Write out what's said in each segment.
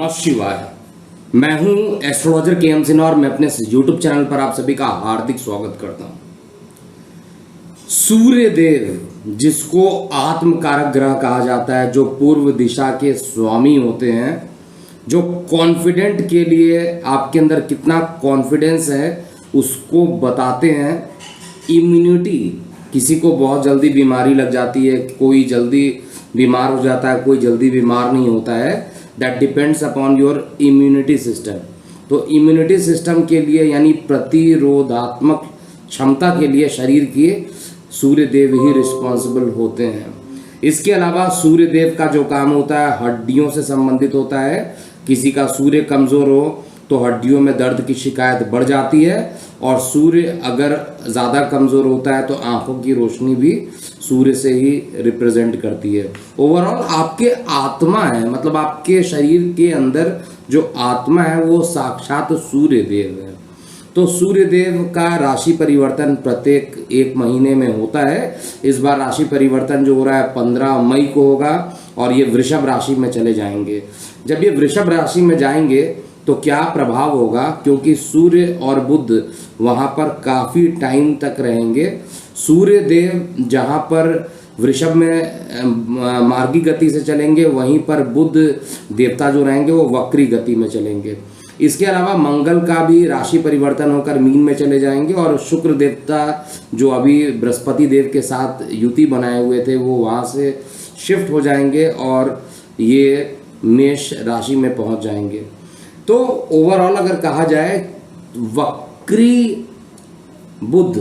नमः शिवाय। मैं हूं एस्ट्रोलॉजर के सिन्हा और मैं अपने यूट्यूब चैनल पर आप सभी का हार्दिक स्वागत करता हूं। सूर्य देव जिसको आत्मकारक ग्रह कहा जाता है, जो पूर्व दिशा के स्वामी होते हैं, जो कॉन्फिडेंट के लिए आपके अंदर कितना कॉन्फिडेंस है उसको बताते हैं। इम्यूनिटी, किसी को बहुत जल्दी बीमारी लग जाती है, कोई जल्दी बीमार हो जाता है, कोई जल्दी बीमार नहीं होता है। That depends upon your immunity system. तो इम्यूनिटी सिस्टम के लिए यानी प्रतिरोधात्मक क्षमता के लिए शरीर के सूर्य देव ही रिस्पॉन्सिबल होते हैं। इसके अलावा सूर्य देव का जो काम होता है हड्डियों से संबंधित होता है। किसी का सूर्य कमज़ोर हो तो हड्डियों में दर्द की शिकायत बढ़ जाती है, और सूर्य अगर ज़्यादा कमज़ोर होता है तो आंखों की रोशनी भी सूर्य से ही रिप्रेजेंट करती है। ओवरऑल आपके आत्मा है, मतलब आपके शरीर के अंदर जो आत्मा है वो साक्षात सूर्य देव है। तो सूर्य देव का राशि परिवर्तन प्रत्येक एक महीने में होता है। इस बार राशि परिवर्तन जो हो रहा है 15 मई को होगा और ये वृषभ राशि में चले जाएंगे। जब ये वृषभ राशि में जाएंगे तो क्या प्रभाव होगा, क्योंकि सूर्य और बुध वहाँ पर काफ़ी टाइम तक रहेंगे। सूर्य देव जहाँ पर वृषभ में मार्गी गति से चलेंगे, वहीं पर बुध देवता जो रहेंगे वो वक्री गति में चलेंगे। इसके अलावा मंगल का भी राशि परिवर्तन होकर मीन में चले जाएंगे, और शुक्र देवता जो अभी बृहस्पति देव के साथ युति बनाए हुए थे वो वहाँ से शिफ्ट हो जाएंगे और ये मेष राशि में पहुँच जाएंगे। तो ओवरऑल अगर कहा जाए, वक्री बुध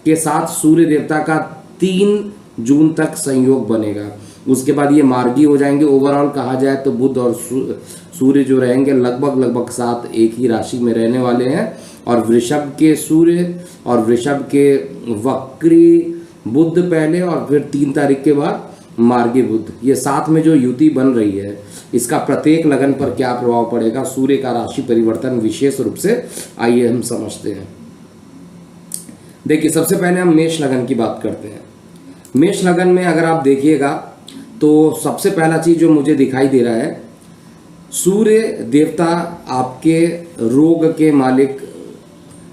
के साथ सूर्य देवता का 3 जून तक संयोग बनेगा। उसके बाद ये मार्गी हो जाएंगे। ओवरऑल कहा जाए तो बुध और सूर्य जो रहेंगे लगभग साथ एक ही राशि में रहने वाले हैं, और वृषभ के सूर्य और वृषभ के वक्री बुध पहले, और फिर 3 तारीख के बाद मार्गी बुध, ये साथ में जो युति बन रही है इसका प्रत्येक लगन पर क्या प्रभाव पड़ेगा, सूर्य का राशि परिवर्तन विशेष रूप से, आइए हम समझते हैं। देखिए, सबसे पहले हम मेष लगन की बात करते हैं। मेष लगन में अगर आप देखिएगा तो सबसे पहला चीज जो मुझे दिखाई दे रहा है, सूर्य देवता आपके रोग के मालिक,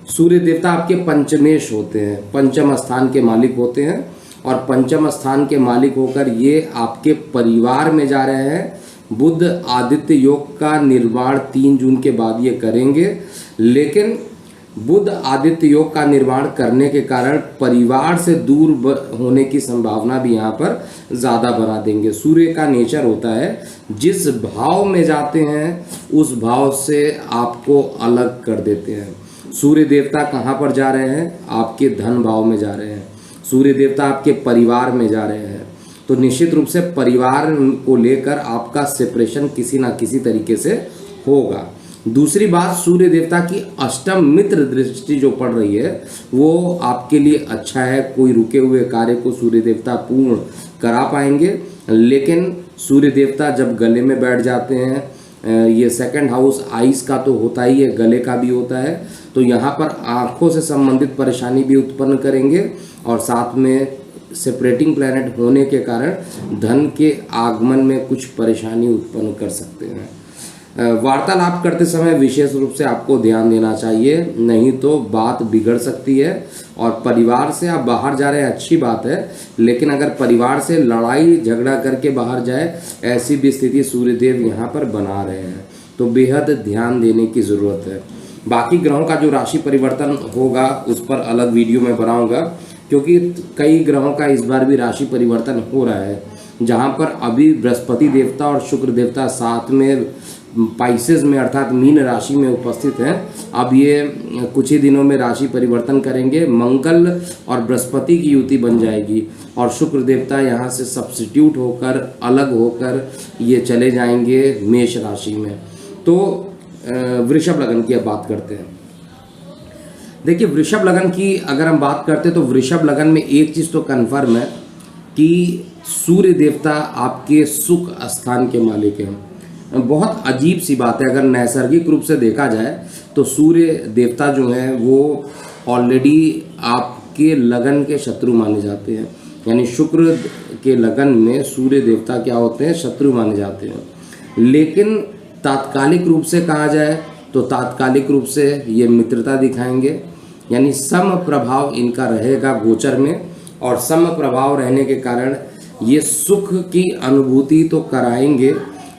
सूर्य देवता आपके पंचमेश होते हैं, पंचम स्थान के मालिक होते हैं, और पंचम स्थान के मालिक होकर ये आपके परिवार में जा रहे हैं। बुध आदित्य योग का निर्माण 3 जून के बाद ये करेंगे, लेकिन बुध आदित्य योग का निर्माण करने के कारण परिवार से दूर होने की संभावना भी यहाँ पर ज़्यादा बना देंगे। सूर्य का नेचर होता है जिस भाव में जाते हैं उस भाव से आपको अलग कर देते हैं। सूर्य देवता कहाँ पर जा रहे हैं? आपके धन भाव में जा रहे हैं। सूर्य देवता आपके परिवार में जा रहे हैं, तो निश्चित रूप से परिवार को लेकर आपका सेपरेशन किसी ना किसी तरीके से होगा। दूसरी बात, सूर्य देवता की अष्टम मित्र दृष्टि जो पड़ रही है वो आपके लिए अच्छा है। कोई रुके हुए कार्य को सूर्य देवता पूर्ण करा पाएंगे, लेकिन सूर्य देवता जब गले में बैठ जाते हैं, ये सेकंड हाउस आइस का तो होता ही है, गले का भी होता है, तो यहाँ पर आँखों से संबंधित परेशानी भी उत्पन्न करेंगे, और साथ में सेपरेटिंग प्लैनेट होने के कारण धन के आगमन में कुछ परेशानी उत्पन्न कर सकते हैं। वार्तालाप करते समय विशेष रूप से आपको ध्यान देना चाहिए, नहीं तो बात बिगड़ सकती है। और परिवार से आप बाहर जा रहे हैं, अच्छी बात है, लेकिन अगर परिवार से लड़ाई झगड़ा करके बाहर जाए, ऐसी भी स्थिति सूर्यदेव यहाँ पर बना रहे हैं, तो बेहद ध्यान देने की ज़रूरत है। बाकी ग्रहों का जो राशि परिवर्तन होगा उस पर अलग वीडियो में बनाऊंगा, क्योंकि कई ग्रहों का इस बार भी राशि परिवर्तन हो रहा है, जहाँ पर अभी बृहस्पति देवता और शुक्र देवता साथ में पाइसेस में अर्थात मीन राशि में उपस्थित हैं। अब ये कुछ ही दिनों में राशि परिवर्तन करेंगे, मंगल और बृहस्पति की युति बन जाएगी, और शुक्र देवता यहाँ से सब्स्टिट्यूट होकर अलग होकर ये चले जाएंगे मेष राशि में। तो वृषभ लगन की अब बात करते हैं। देखिए, वृषभ लगन की अगर हम बात करते हैं तो वृषभ लगन में एक चीज़ तो कन्फर्म है कि सूर्य देवता आपके सुख स्थान के मालिक हैं। बहुत अजीब सी बात है, अगर नैसर्गिक रूप से देखा जाए तो सूर्य देवता जो हैं वो ऑलरेडी आपके लगन के शत्रु माने जाते हैं, यानी शुक्र के लगन में सूर्य देवता क्या होते हैं? शत्रु माने जाते हैं। लेकिन तात्कालिक रूप से कहा जाए तो तात्कालिक रूप से ये मित्रता दिखाएंगे, यानी सम प्रभाव इनका रहेगा गोचर में, और सम प्रभाव रहने के कारण ये सुख की अनुभूति तो कराएंगे।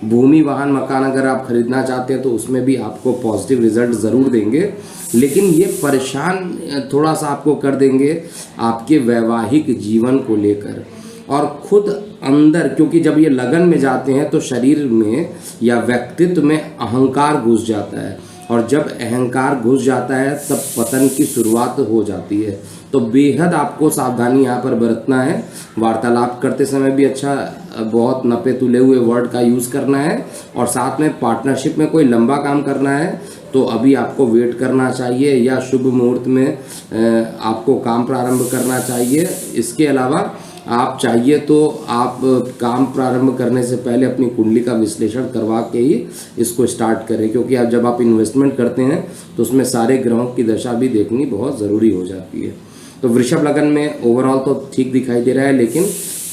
भूमि वाहन मकान अगर आप खरीदना चाहते हैं तो उसमें भी आपको पॉजिटिव रिजल्ट ज़रूर देंगे, लेकिन ये परेशान थोड़ा सा आपको कर देंगे आपके वैवाहिक जीवन को लेकर और खुद अंदर, क्योंकि जब ये लगन में जाते हैं तो शरीर में या व्यक्तित्व में अहंकार घुस जाता है, और जब अहंकार घुस जाता है तब पतन की शुरुआत हो जाती है। तो बेहद आपको सावधानी यहाँ पर बरतना है। वार्तालाप करते समय भी अच्छा बहुत नपे तुले हुए वर्ड का यूज़ करना है, और साथ में पार्टनरशिप में कोई लंबा काम करना है तो अभी आपको वेट करना चाहिए या शुभ मुहूर्त में आपको काम प्रारंभ करना चाहिए। इसके अलावा आप चाहिए तो आप काम प्रारंभ करने से पहले अपनी कुंडली का विश्लेषण करवा के ही इसको स्टार्ट करें, क्योंकि आप जब आप इन्वेस्टमेंट करते हैं तो उसमें सारे ग्रहों की दशा भी देखनी बहुत ज़रूरी हो जाती है। तो वृषभ लगन में ओवरऑल तो ठीक दिखाई दे रहा है, लेकिन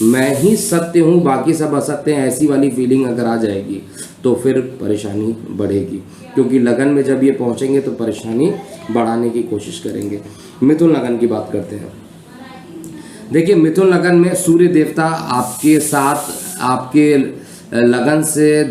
मैं ही सत्य हूँ बाकी सब असत्य हैं, ऐसी वाली फीलिंग अगर आ जाएगी तो फिर परेशानी बढ़ेगी, क्योंकि लगन में जब ये पहुँचेंगे तो परेशानी बढ़ाने की कोशिश करेंगे। मिथुन लगन की बात करते हैं। देखिए, मिथुन लगन में सूर्य देवता आपके साथ आपके लगन से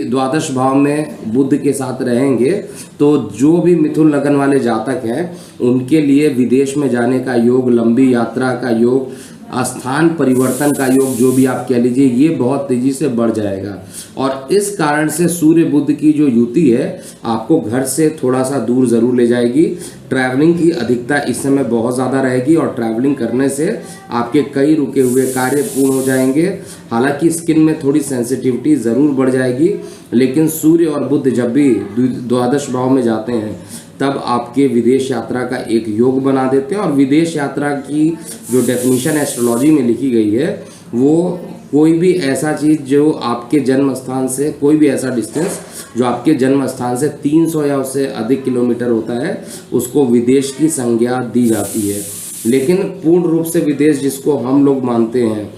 द्वादश भाव में बुध के साथ रहेंगे, तो जो भी मिथुन लगन वाले जातक हैं उनके लिए विदेश में जाने का योग, लंबी यात्रा का योग, स्थान परिवर्तन का योग, जो भी आप कह लीजिए, ये बहुत तेजी से बढ़ जाएगा। और इस कारण से सूर्य बुध की जो युति है आपको घर से थोड़ा सा दूर ज़रूर ले जाएगी। ट्रैवलिंग की अधिकता इस समय बहुत ज़्यादा रहेगी, और ट्रैवलिंग करने से आपके कई रुके हुए कार्य पूर्ण हो जाएंगे। हालांकि स्किन में थोड़ी सेंसिटिविटी ज़रूर बढ़ जाएगी, लेकिन सूर्य और बुध जब भी द्वादश भाव में जाते हैं तब आपके विदेश यात्रा का एक योग बना देते हैं। और विदेश यात्रा की जो डेफिनेशन एस्ट्रोलॉजी में लिखी गई है वो कोई भी ऐसा चीज़ जो आपके जन्म स्थान से, कोई भी ऐसा डिस्टेंस जो आपके जन्म स्थान से 300 या उससे अधिक किलोमीटर होता है, उसको विदेश की संज्ञा दी जाती है। लेकिन पूर्ण रूप से विदेश जिसको हम लोग मानते हैं,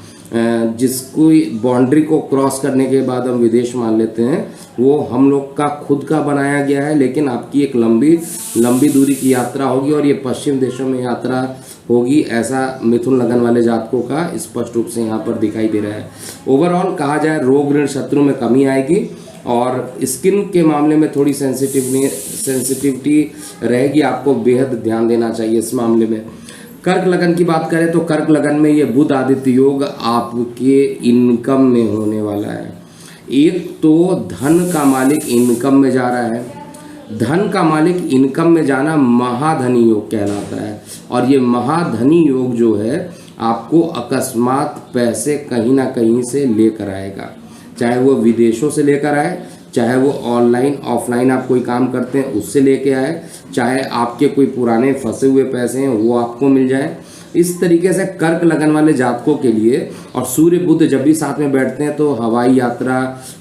जिसको बाउंड्री को क्रॉस करने के बाद हम विदेश मान लेते हैं, वो हम लोग का खुद का बनाया गया है। लेकिन आपकी एक लंबी दूरी की यात्रा होगी और ये पश्चिम देशों में यात्रा होगी, ऐसा मिथुन लगन वाले जातकों का स्पष्ट रूप से यहाँ पर दिखाई दे रहा है। ओवरऑल कहा जाए रोग ऋण शत्रु में कमी आएगी, और स्किन के मामले में थोड़ी सेंसिटिविटी रहेगी, आपको बेहद ध्यान देना चाहिए इस मामले में। कर्क लगन की बात करें तो कर्क लगन में ये बुध आदित्य योग आपके इनकम में होने वाला है। एक तो धन का मालिक इनकम में जा रहा है, धन का मालिक इनकम में जाना महाधनी योग कहलाता है, और ये महाधनी योग जो है आपको अकस्मात पैसे कहीं ना कहीं से लेकर आएगा, चाहे वो विदेशों से लेकर आए, चाहे वो ऑनलाइन ऑफलाइन आप कोई काम करते हैं उससे लेके आए, चाहे आपके कोई पुराने फंसे हुए पैसे हैं वो आपको मिल जाए। इस तरीके से कर्क लगन वाले जातकों के लिए, और सूर्य बुध जब भी साथ में बैठते हैं तो हवाई यात्रा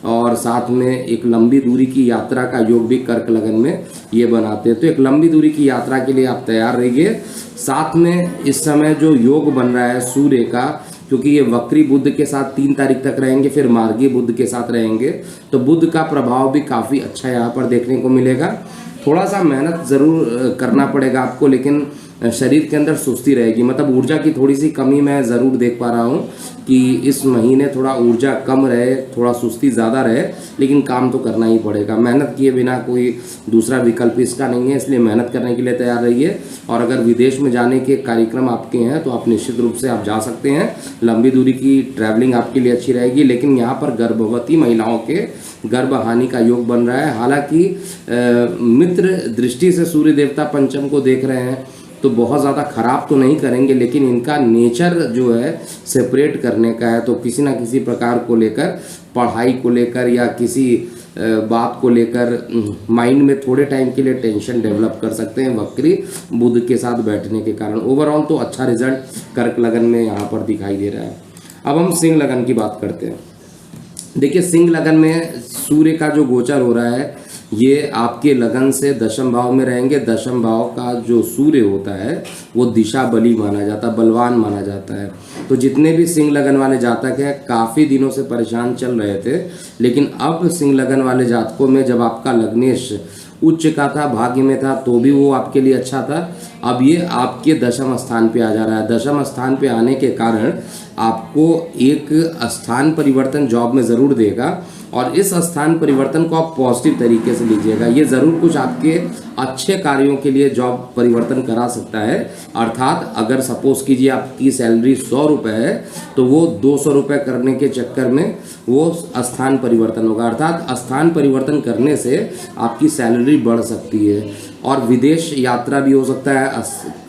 और साथ में एक लंबी दूरी की यात्रा का योग भी कर्क लगन में ये बनाते हैं। तो एक लंबी दूरी की यात्रा के लिए आप तैयार रहिए। साथ में इस समय जो योग बन रहा है सूर्य का, क्योंकि ये वक्री बुध के साथ 3 तारीख तक रहेंगे, फिर मार्गी बुध के साथ रहेंगे, तो बुध का प्रभाव भी काफ़ी अच्छा यहाँ पर देखने को मिलेगा। थोड़ा सा मेहनत ज़रूर करना पड़ेगा आपको, लेकिन शरीर के अंदर सुस्ती रहेगी, मतलब ऊर्जा की थोड़ी सी कमी मैं ज़रूर देख पा रहा हूँ कि इस महीने थोड़ा ऊर्जा कम रहे, थोड़ा सुस्ती ज़्यादा रहे, लेकिन काम तो करना ही पड़ेगा। मेहनत किए बिना कोई दूसरा विकल्प इसका नहीं है, इसलिए मेहनत करने के लिए तैयार रहिए। और अगर विदेश में जाने के कार्यक्रम आपके हैं तो आप निश्चित रूप से आप जा सकते हैं। लंबी दूरी की ट्रैवलिंग आपके लिए अच्छी रहेगी, लेकिन यहाँ पर गर्भवती महिलाओं के गर्भ हानि का योग बन रहा है। हालांकि मित्र दृष्टि से सूर्य देवता पंचम को देख रहे हैं तो बहुत ज़्यादा खराब तो नहीं करेंगे, लेकिन इनका नेचर जो है सेपरेट करने का है, तो किसी ना किसी प्रकार को लेकर, पढ़ाई को लेकर या किसी बात को लेकर माइंड में थोड़े टाइम के लिए टेंशन डेवलप कर सकते हैं वक्री बुध के साथ बैठने के कारण। ओवरऑल तो अच्छा रिजल्ट कर्क लगन में यहाँ पर दिखाई दे रहा है। अब हम सिंह लगन की बात करते हैं। देखिए, सिंह लगन में सूर्य का जो गोचर हो रहा है ये आपके लगन से दशम भाव में रहेंगे। दशम भाव का जो सूर्य होता है वो दिशा बली माना जाता है, बलवान माना जाता है। तो जितने भी सिंह लगन वाले जातक हैं काफ़ी दिनों से परेशान चल रहे थे, लेकिन अब सिंह लगन वाले जातकों में जब आपका लग्नेश उच्च का था, भाग्य में था, तो भी वो आपके लिए अच्छा था। अब ये आपके दशम स्थान पे आ जा रहा है। दशम स्थान पे आने के कारण आपको एक स्थान परिवर्तन जॉब में ज़रूर देगा, और इस स्थान परिवर्तन को आप पॉजिटिव तरीके से लीजिएगा। ये ज़रूर कुछ आपके अच्छे कार्यों के लिए जॉब परिवर्तन करा सकता है। अर्थात अगर सपोज कीजिए आपकी सैलरी 100 रुपये है, तो वो 200 रुपये करने के चक्कर में वो स्थान परिवर्तन होगा। अर्थात स्थान परिवर्तन करने से आपकी सैलरी बढ़ सकती है, और विदेश यात्रा भी हो सकता है।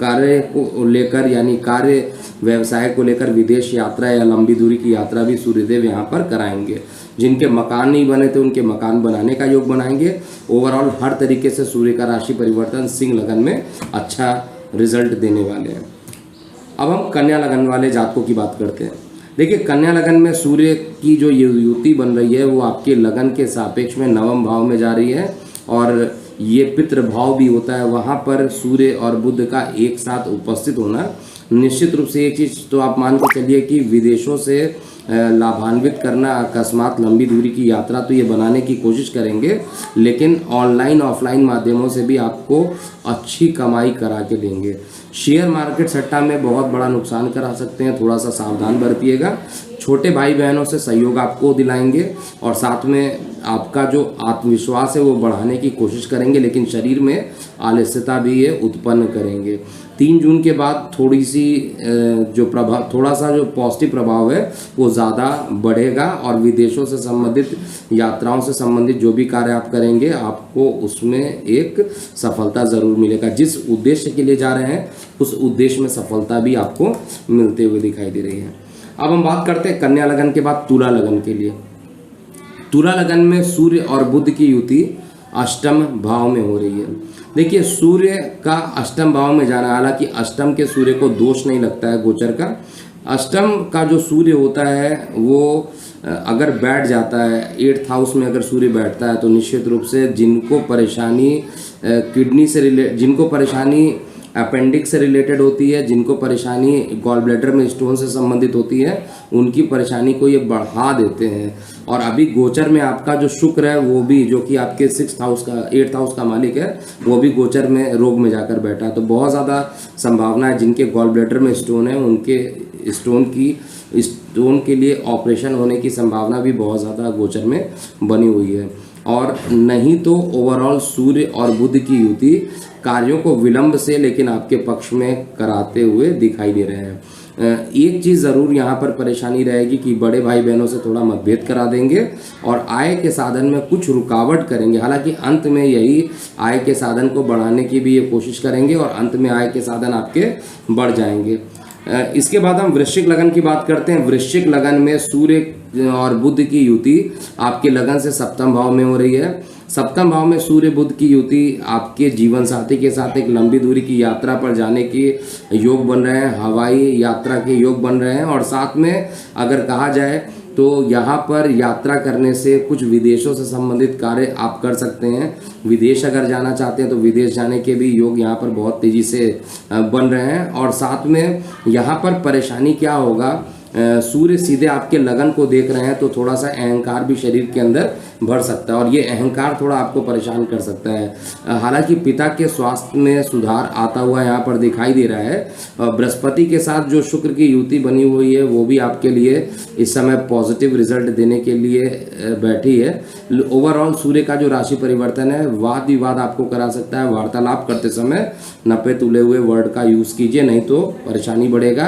कार्य को लेकर, यानी कार्य व्यवसाय को लेकर विदेश यात्रा या लंबी दूरी की यात्रा भी सूर्यदेव यहाँ पर कराएंगे। जिनके मकान नहीं बने थे उनके मकान बनाने का योग बनाएंगे। ओवरऑल हर तरीके से सूर्य का राशि परिवर्तन सिंह लगन में अच्छा रिजल्ट देने वाले हैं। अब हम कन्या लगन वाले जातकों की बात करते हैं। देखिए, कन्या लगन में सूर्य की जो युति बन रही है वो आपके लगन के सापेक्ष में नवम भाव में जा रही है, और ये पितृ भाव भी होता है। वहाँ पर सूर्य और बुध का एक साथ उपस्थित होना निश्चित रूप से एक चीज़ तो आप मान के चलिए कि विदेशों से लाभान्वित करना, अकस्मात लंबी दूरी की यात्रा तो ये बनाने की कोशिश करेंगे, लेकिन ऑनलाइन ऑफलाइन माध्यमों से भी आपको अच्छी कमाई करा के देंगे। शेयर मार्केट सट्टा में बहुत बड़ा नुकसान करा सकते हैं, थोड़ा सा सावधान बरतिएगा। छोटे भाई बहनों से सहयोग आपको दिलाएंगे, और साथ में आपका जो आत्मविश्वास है वो बढ़ाने की कोशिश करेंगे, लेकिन शरीर में आलस्यता भी ये उत्पन्न करेंगे। 3 जून के बाद थोड़ी सी जो प्रभाव, थोड़ा सा जो पॉजिटिव प्रभाव है वो ज़्यादा बढ़ेगा, और विदेशों से संबंधित, यात्राओं से संबंधित जो भी कार्य आप करेंगे आपको उसमें एक सफलता ज़रूर मिलेगा। जिस उद्देश्य के लिए जा रहे हैं उस उद्देश्य में सफलता भी आपको मिलते हुए दिखाई दे रही है। अब हम बात करते हैं कन्या लगन के बाद तुला लगन के लिए। तुला लगन में सूर्य और बुध की युति अष्टम भाव में हो रही है। देखिए, सूर्य का अष्टम भाव में जाना, हालांकि अष्टम के सूर्य को दोष नहीं लगता है गोचर का। अष्टम का जो सूर्य होता है वो अगर बैठ जाता है 8th हाउस में, अगर सूर्य बैठता है तो निश्चित रूप से जिनको परेशानी किडनी से जिनको परेशानी अपेंडिक्स से रिलेटेड होती है, जिनको परेशानी गॉल ब्लैडर में स्टोन से संबंधित होती है, उनकी परेशानी को ये बढ़ा देते हैं। और अभी गोचर में आपका जो शुक्र है वो भी, जो कि आपके 6th हाउस का 8th हाउस का मालिक है, वो भी गोचर में रोग में जाकर बैठा है। तो बहुत ज़्यादा संभावना है जिनके गॉल ब्लैडर में स्टोन है उनके स्टोन के लिए ऑपरेशन होने की संभावना भी बहुत ज़्यादा गोचर में बनी हुई है। और नहीं तो ओवरऑल सूर्य और बुध की युति कार्यों को विलंब से लेकिन आपके पक्ष में कराते हुए दिखाई दे रहे हैं। एक चीज़ ज़रूर यहाँ पर परेशानी रहेगी कि बड़े भाई बहनों से थोड़ा मतभेद करा देंगे और आय के साधन में कुछ रुकावट करेंगे। हालांकि अंत में यही आय के साधन को बढ़ाने की भी ये कोशिश करेंगे और अंत में आय के साधन आपके बढ़ जाएंगे। इसके बाद हम वृश्चिक लगन की बात करते हैं। वृश्चिक लगन में सूर्य और बुध की युति आपके लगन से सप्तम भाव में हो रही है। सप्तम भाव में सूर्य बुध की युति आपके जीवन साथी के साथ एक लंबी दूरी की यात्रा पर जाने के योग बन रहे हैं, हवाई यात्रा के योग बन रहे हैं। और साथ में अगर कहा जाए तो यहाँ पर यात्रा करने से कुछ विदेशों से संबंधित कार्य आप कर सकते हैं। विदेश अगर जाना चाहते हैं तो विदेश जाने के भी योग यहाँ पर बहुत तेज़ी से बन रहे हैं। और साथ में यहाँ पर परेशानी क्या होगा, सूर्य सीधे आपके लगन को देख रहे हैं तो थोड़ा सा अहंकार भी शरीर के अंदर बढ़ सकता है और ये अहंकार थोड़ा आपको परेशान कर सकता है। हालांकि पिता के स्वास्थ्य में सुधार आता हुआ यहाँ पर दिखाई दे रहा है। बृहस्पति के साथ जो शुक्र की युति बनी हुई है वो भी आपके लिए इस समय पॉजिटिव रिजल्ट देने के लिए बैठी है। ओवरऑल सूर्य का जो राशि परिवर्तन है वाद विवाद आपको करा सकता है। वार्तालाप करते समय नपे तुले हुए वर्ड का यूज़ कीजिए, नहीं तो परेशानी बढ़ेगा।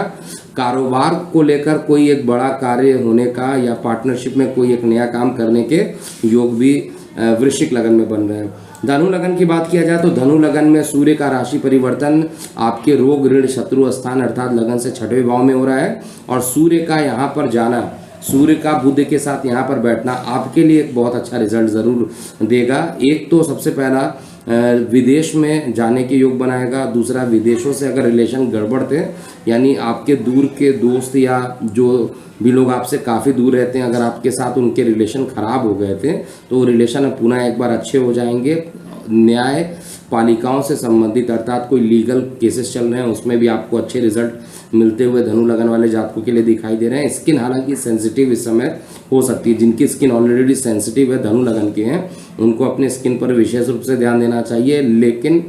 कारोबार को लेकर कोई एक बड़ा कार्य होने का या पार्टनरशिप में कोई एक नया काम करने के योग भी वृश्चिक लगन में बन रहे हैं। धनु लगन की बात किया जाए तो धनु लगन में सूर्य का राशि परिवर्तन आपके रोग ऋण शत्रु स्थान अर्थात लगन से 6वें भाव में हो रहा है। और सूर्य का यहाँ पर जाना, सूर्य का बुध के साथ यहाँ पर बैठना आपके लिए एक बहुत अच्छा रिजल्ट ज़रूर देगा। एक तो सबसे पहला विदेश में जाने के योग बनाएगा। दूसरा, विदेशों से अगर रिलेशन गड़बड़ थे, यानी आपके दूर के दोस्त या जो भी लोग आपसे काफ़ी दूर रहते हैं, अगर आपके साथ उनके रिलेशन खराब हो गए थे तो वो रिलेशन पुनः एक बार अच्छे हो जाएंगे। न्याय पालिकाओं से संबंधित अर्थात कोई लीगल केसेस चल रहे हैं, उसमें भी आपको अच्छे रिजल्ट मिलते हुए धनु लगन वाले जातकों के लिए दिखाई दे रहे हैं। स्किन हालांकि सेंसिटिव इस समय हो सकती है, जिनकी स्किन ऑलरेडी सेंसिटिव है, धनु लगन के हैं, उनको अपने स्किन पर विशेष रूप से ध्यान देना चाहिए। लेकिन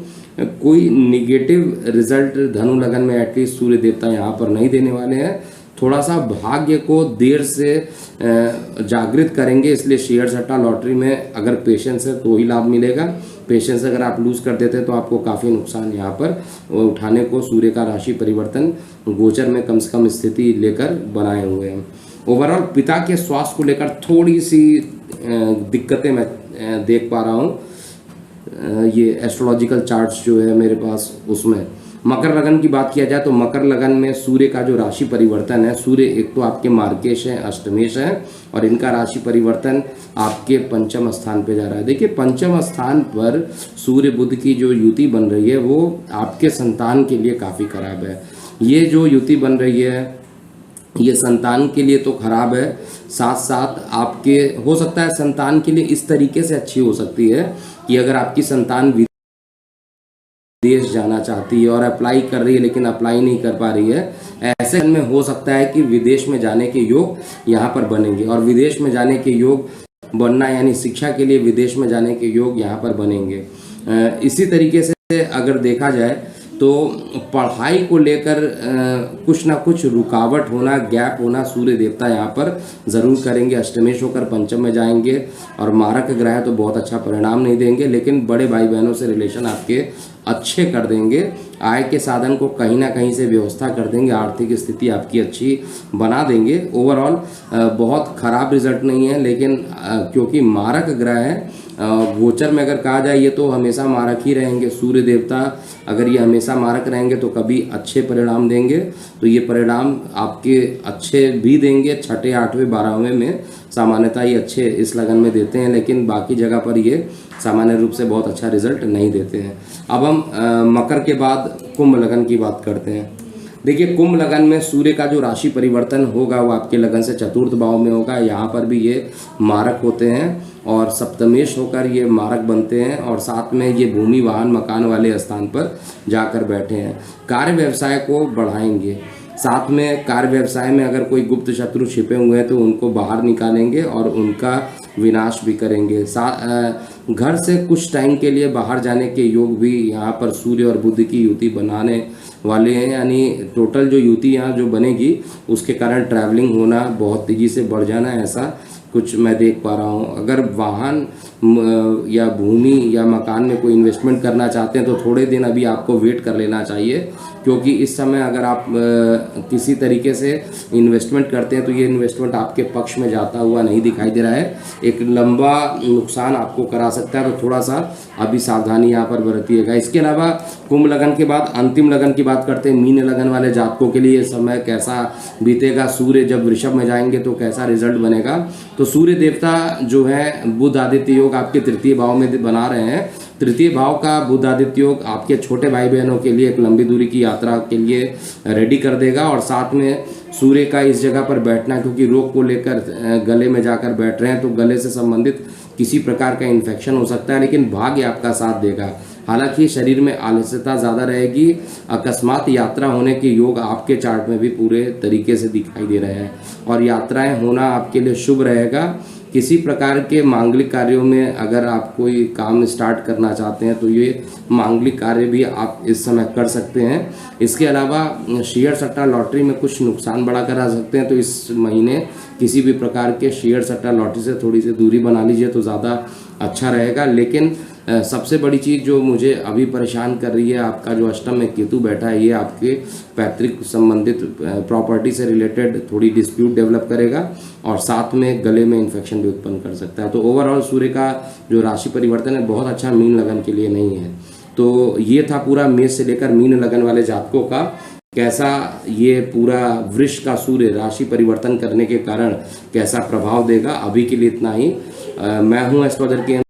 कोई निगेटिव रिजल्ट धनु लगन में एटलीस्ट सूर्य देवता यहाँ पर नहीं देने वाले हैं। थोड़ा सा भाग्य को देर से जागृत करेंगे, इसलिए शेयर सट्टा लॉटरी में अगर पेशेंस है तो ही लाभ मिलेगा। पेशेंस अगर आप लूज कर देते हैं तो आपको काफ़ी नुकसान यहाँ पर उठाने को सूर्य का राशि परिवर्तन गोचर में कम से कम स्थिति लेकर बनाए हुए हैं। ओवरऑल पिता के स्वास्थ्य को लेकर थोड़ी सी दिक्कतें मैं देख पा रहा हूँ। ये एस्ट्रोलॉजिकल चार्ट्स जो है मेरे पास, उसमें मकर लगन की बात किया जाए तो मकर लगन में सूर्य का जो राशि परिवर्तन है, सूर्य एक तो आपके मार्गेश है, अष्टमेश है, और इनका राशि परिवर्तन आपके पंचम स्थान पे जा रहा है। देखिए, पंचम स्थान पर सूर्य बुध की जो युति बन रही है वो आपके संतान के लिए काफ़ी खराब है। ये जो युति बन रही है ये संतान के लिए तो खराब है, साथ साथ आपके हो सकता है संतान के लिए इस तरीके से अच्छी हो सकती है कि अगर आपकी संतान विदेश जाना चाहती है और अप्लाई कर रही है लेकिन अप्लाई नहीं कर पा रही है, ऐसे में हो सकता है कि विदेश में जाने के योग यहाँ पर बनेंगे। और विदेश में जाने के योग बनना यानी शिक्षा के लिए विदेश में जाने के योग यहाँ पर बनेंगे। इसी तरीके से अगर देखा जाए तो पढ़ाई को लेकर कुछ ना कुछ रुकावट होना, गैप होना सूर्य देवता यहाँ पर ज़रूर करेंगे। अष्टमेश होकर पंचम में जाएंगे और मारक ग्रह तो बहुत अच्छा परिणाम नहीं देंगे, लेकिन बड़े भाई बहनों से रिलेशन आपके अच्छे कर देंगे। आय के साधन को कहीं ना कहीं से व्यवस्था कर देंगे, आर्थिक स्थिति आपकी अच्छी बना देंगे। ओवरऑल बहुत खराब रिजल्ट नहीं है, लेकिन क्योंकि मारक ग्रह है, गोचर में अगर कहा जाए ये तो हमेशा मारक ही रहेंगे। सूर्य देवता अगर ये हमेशा मारक रहेंगे तो कभी अच्छे परिणाम देंगे, तो ये परिणाम आपके अच्छे भी देंगे। छठे, आठवें, 12वें में सामान्यतः ये अच्छे इस लगन में देते हैं, लेकिन बाकी जगह पर ये सामान्य रूप से बहुत अच्छा रिजल्ट नहीं देते हैं। अब हम मकर के बाद कुंभ लगन की बात करते हैं। देखिए, कुंभ लगन में सूर्य का जो राशि परिवर्तन होगा वो आपके लगन से चतुर्थ भाव में होगा। यहाँ पर भी ये मारक होते हैं और सप्तमेश होकर ये मारक बनते हैं, और साथ में ये भूमि, वाहन, मकान वाले स्थान पर जाकर बैठे हैं। कार्य व्यवसाय को बढ़ाएंगे, साथ में कार्य व्यवसाय में अगर कोई गुप्त शत्रु छिपे हुए हैं तो उनको बाहर निकालेंगे और उनका विनाश भी करेंगे। घर से कुछ टाइम के लिए बाहर जाने के योग भी यहाँ पर सूर्य और बुध की युति बनाने वाले हैं, यानी टोटल जो युति यहाँ जो बनेगी उसके कारण ट्रैवलिंग होना, बहुत तेज़ी से बढ़ जाना, ऐसा कुछ मैं देख पा रहा हूँ। अगर वाहन या भूमि या मकान में कोई इन्वेस्टमेंट करना चाहते हैं तो थोड़े दिन अभी आपको वेट कर लेना चाहिए, क्योंकि इस समय अगर आप किसी तरीके से इन्वेस्टमेंट करते हैं तो ये इन्वेस्टमेंट आपके पक्ष में जाता हुआ नहीं दिखाई दे रहा है, एक लंबा नुकसान आपको करा सकता है, तो थोड़ा सा अभी सावधानी यहाँ पर बरतिएगा। इसके अलावा कुंभ लगन के बाद अंतिम लगन की बात करते हैं, मीन लगन वाले जातकों के लिए समय कैसा बीतेगा। सूर्य जब वृषभ में जाएंगे तो कैसा रिजल्ट बनेगा। तो सूर्य देवता जो है बुध आदित्य योग आपके तृतीय भाव में बना रहे हैं। तृतीय भाव का बुध आदित्य योग आपके छोटे भाई बहनों के लिए एक लंबी दूरी की यात्रा के लिए रेडी कर देगा, और साथ में सूर्य का इस जगह पर बैठना, क्योंकि रोग को लेकर गले में जाकर बैठ रहे हैं तो गले से संबंधित किसी प्रकार का इन्फेक्शन हो सकता है, लेकिन भाग्य आपका साथ देगा। हालांकि शरीर में आलस्यता ज़्यादा रहेगी, अकस्मात यात्रा होने के योग आपके चार्ट में भी पूरे तरीके से दिखाई दे रहे हैं, और यात्राएं होना आपके लिए शुभ रहेगा। किसी प्रकार के मांगलिक कार्यों में अगर आप कोई काम स्टार्ट करना चाहते हैं तो ये मांगलिक कार्य भी आप इस समय कर सकते हैं। इसके अलावा शेयर सट्टा लॉटरी में कुछ नुकसान बड़ा करा सकते हैं, तो इस महीने किसी भी प्रकार के शेयर सट्टा लॉटरी से थोड़ी सी दूरी बना लीजिए तो ज़्यादा अच्छा रहेगा। लेकिन सबसे बड़ी चीज़ जो मुझे अभी परेशान कर रही है, आपका जो अष्टम में केतु बैठा है, ये आपके पैतृक संबंधित प्रॉपर्टी से रिलेटेड थोड़ी डिस्प्यूट डेवलप करेगा, और साथ में गले में इन्फेक्शन भी उत्पन्न कर सकता है। तो ओवरऑल सूर्य का जो राशि परिवर्तन है बहुत अच्छा मीन लगन के लिए नहीं है। तो ये था पूरा मेष से लेकर मीन लगन वाले जातकों का कैसा ये पूरा वृष का सूर्य राशि परिवर्तन करने के कारण कैसा प्रभाव देगा। अभी के लिए इतना ही। मैं हूँ एस्ट्रोलॉजर के